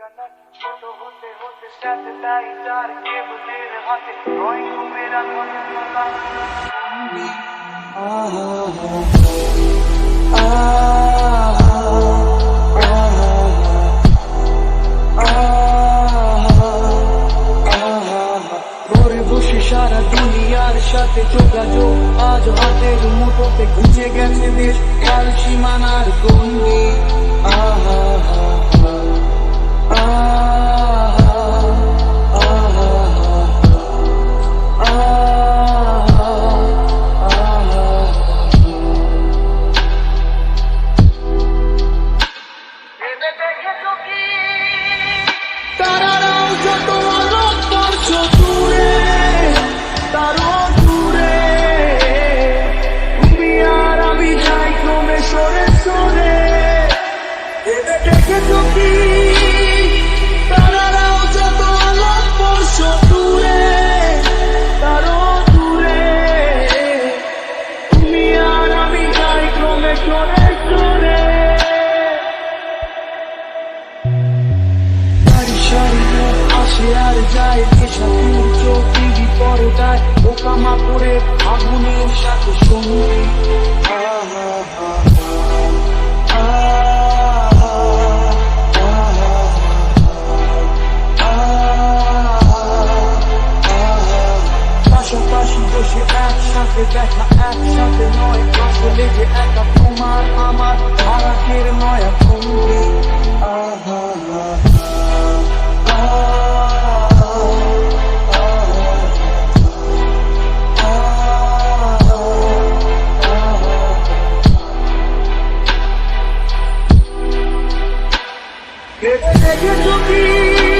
ছোট হতে হতে স্যাটেলাইট আর কেবলের হাতে ড্রয়িং রুমের ঘরে বসে সারা দুনিয়ার সাথে যোগাযোগ আজ হাতের মুঠোতে খুঁজে গেছে দেশ কাল সীমানার গন্ডি তারারাও যত আলোক বর্ষ দূরে তারও দূরে তুমি আর আমি যাই ক্রমে সরে সরে ভেবে দেখেছো কি তারারাও যত আলোক বর্ষ দূরে তারও দূরে তুমি আর আমি যাই ক্রমে সরে সরে আসে আর যায় কেশাপুর চোখ টিভি পর্দায় ওকামা করে আগুনের সাথে সঙ্গী পাশাপাশি বসে একসাথে দেখা একসাথে নয় আসলে যে একা তোমার আমার ভারতের নয়া ভঙ্গি ভেবে দেখেছো কি